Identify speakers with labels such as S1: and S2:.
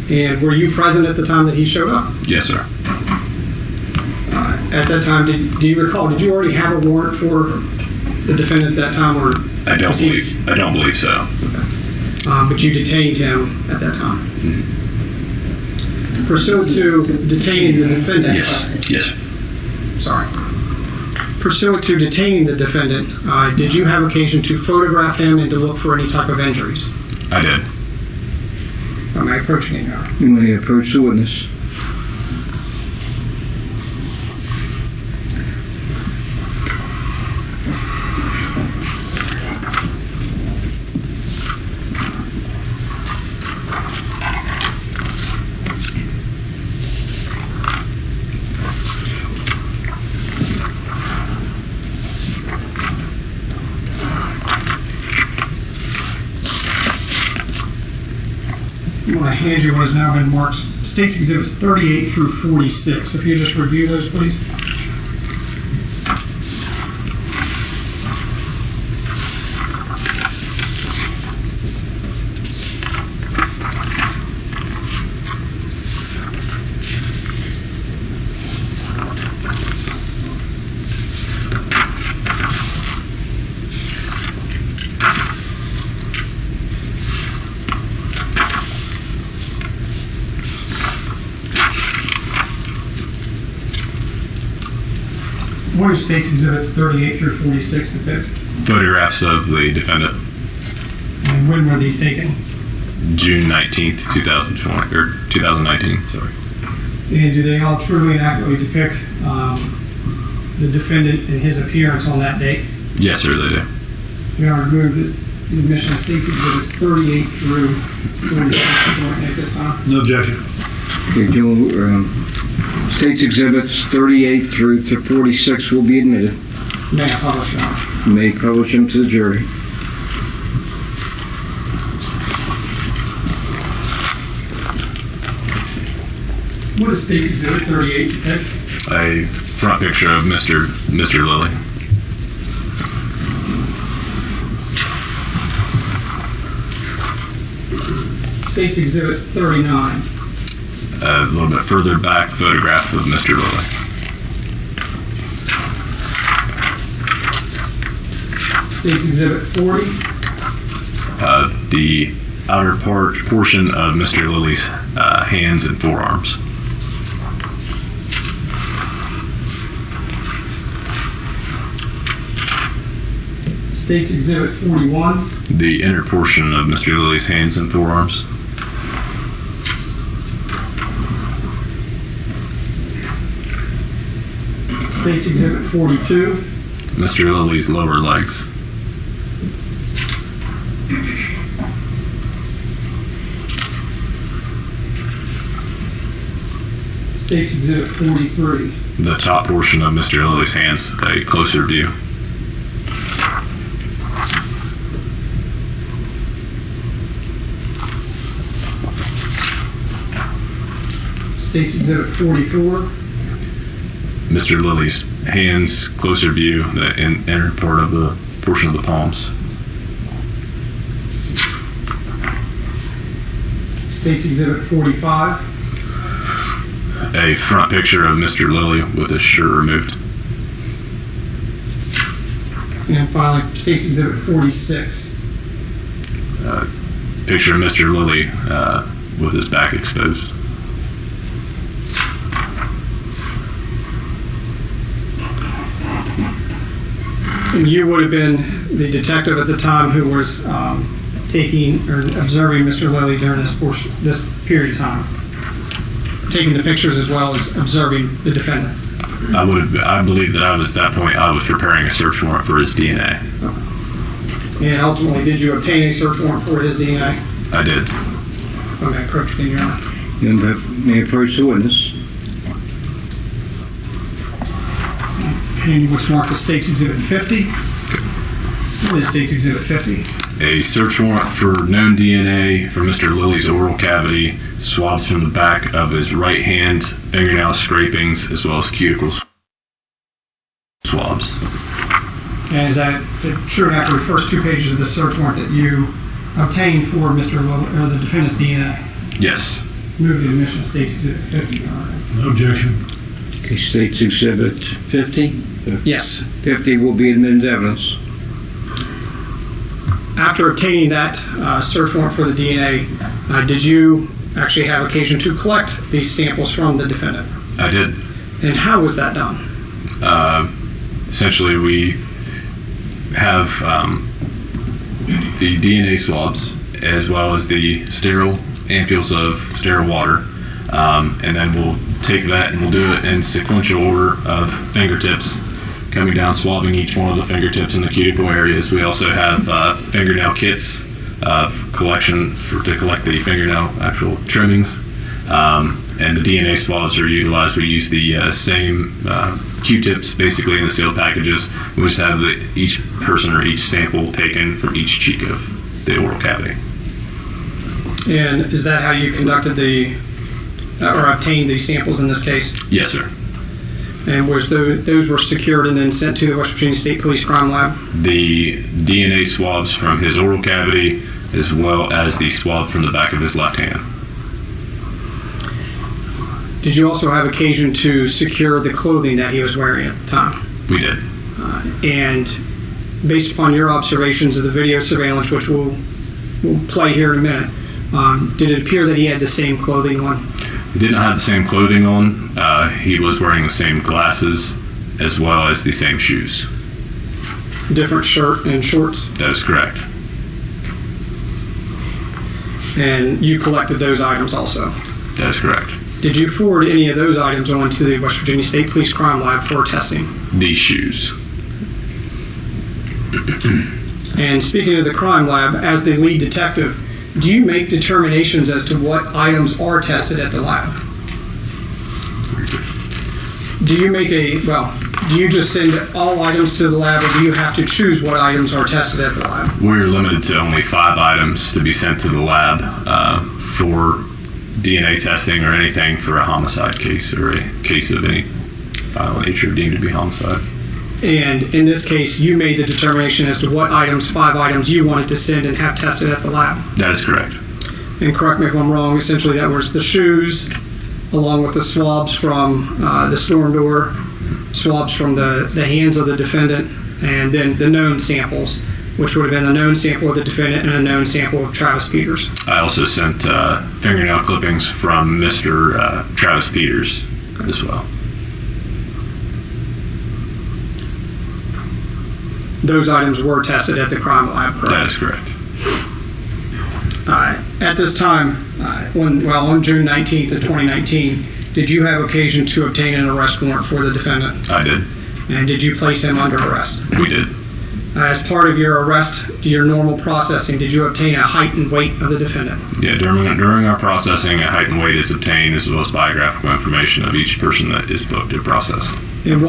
S1: And were you present at the time that he showed up?
S2: Yes, sir.
S1: At that time, do you recall, did you already have a warrant for the defendant at that time? Or
S2: I don't believe so.
S1: But you detained him at that time?
S2: Mm-hmm.
S1: Pursuant to detaining the defendant?
S2: Yes, sir.
S1: Sorry. Pursuant to detaining the defendant, did you have occasion to photograph him and to look for any type of injuries?
S2: I did.
S1: Am I approaching him now?
S3: You may approach the witness.
S1: I'm going to hand you what has now been marked States Exhibits 38 through 46. If you just review those, please. What do States Exhibits 38 through 46 depict?
S2: Photographs of the defendant.
S1: And when were these taken?
S2: June 19th, 2020, or 2019, sorry.
S1: And do they all truly and accurately depict the defendant and his appearance on that date?
S2: Yes, sir, they do.
S1: We are moved the admission of States Exhibits 38 through 46 at this time.
S4: No objection.
S3: Okay, Joe, States Exhibits 38 through 46 will be admitted.
S1: May I publish, Your Honor?
S3: You may publish them to the jury.
S1: What does States Exhibit 38 depict?
S2: A front picture of Mr. Lilly.
S1: States Exhibit 39.
S2: A little bit further back, photograph of Mr. Lilly.
S1: States Exhibit 40.
S2: The outer portion of Mr. Lilly's hands and forearms.
S1: States Exhibit 41.
S2: The inner portion of Mr. Lilly's hands and forearms.
S1: States Exhibit 42.
S2: Mr. Lilly's lower legs.
S1: States Exhibit 43.
S2: The top portion of Mr. Lilly's hands, a closer view.
S1: States Exhibit 44.
S2: Mr. Lilly's hands, closer view, the inner part of the portion of the palms.
S1: States Exhibit 45.
S2: A front picture of Mr. Lilly with his shirt removed.
S1: And finally, States Exhibit 46.
S2: Picture of Mr. Lilly with his back exposed.
S1: And you would have been the detective at the time who was taking or observing Mr. Lilly during this period of time, taking the pictures as well as observing the defendant.
S2: I believe that at that point I was preparing a search warrant for his DNA.
S1: And ultimately, did you obtain a search warrant for his DNA?
S2: I did.
S1: Okay, approach me, Your Honor.
S3: You may approach the witness.
S1: And what's marked as States Exhibit 50.
S2: Okay.
S1: What is States Exhibit 50?
S2: A search warrant for known DNA for Mr. Lilly's oral cavity, swabs from the back of his right hand, fingernail scrapings, as well as cuticle swabs.
S1: And is that true after the first two pages of the search warrant that you obtained for Mr. Lilly, or the defendant's DNA?
S2: Yes.
S1: Move the admission of State's Exhibit 50.
S4: No objection.
S3: Okay, State's Exhibit 50?
S1: Yes.
S3: 50 will be admitted into evidence.
S1: After obtaining that search warrant for the DNA, did you actually have occasion to collect these samples from the defendant?
S2: I did.
S1: And how was that done?
S2: Essentially, we have the DNA swabs as well as the sterile ampules of sterile water, and then we'll take that and we'll do it in sequential order of fingertips, coming down, swabbing each one of the fingertips in the cuticle areas. We also have fingernail kits of collection to collect the fingernail actual trimmings, and the DNA swabs are utilized. We use the same Q-tips basically in the sealed packages. We just have each person or each sample taken from each cheek of the oral cavity.
S1: And is that how you conducted or obtained these samples in this case?
S2: Yes, sir.
S1: And those were secured and then sent to the West Virginia State Police Crime Lab?
S2: The DNA swabs from his oral cavity as well as the swab from the back of his left hand.
S1: Did you also have occasion to secure the clothing that he was wearing at the time?
S2: We did.
S1: And based upon your observations of the video surveillance, which we'll play here in a minute, did it appear that he had the same clothing on?
S2: He did not have the same clothing on. He was wearing the same glasses as well as the same shoes.
S1: Different shirt and shorts?
S2: That is correct.
S1: And you collected those items also?
S2: That is correct.
S1: Did you forward any of those items on to the West Virginia State Police Crime Lab for testing?
S2: These shoes.
S1: And speaking of the crime lab, as the lead detective, do you make determinations as to what items are tested at the lab? Do you just send all items to the lab, or do you have to choose what items are tested at the lab?
S2: We're limited to only 5 items to be sent to the lab for DNA testing or anything for a homicide case or a case of any violent nature deemed to be homicide.
S1: And in this case, you made the determination as to what items, 5 items, you wanted to send and have tested at the lab.
S2: That is correct.
S1: And correct me if I'm wrong, essentially that was the shoes, along with the swabs from the storm door, swabs from the hands of the defendant, and then the known samples, which would have been a known sample of the defendant and a known sample of Travis Peters.
S2: I also sent fingernail clippings from Mr. Travis Peters as well.
S1: Those items were tested at the crime lab, correct?
S2: That is correct.
S1: At this time, on June 19th of 2019, did you have occasion to obtain an arrest warrant for the defendant?
S2: I did.
S1: And did you place him under arrest?
S2: We did.
S1: As part of your arrest, your normal processing, did you obtain a height and weight of the defendant?
S2: Yeah, during our processing, a height and weight is obtained as well as biographical information of each person that is booked and processed.
S1: And what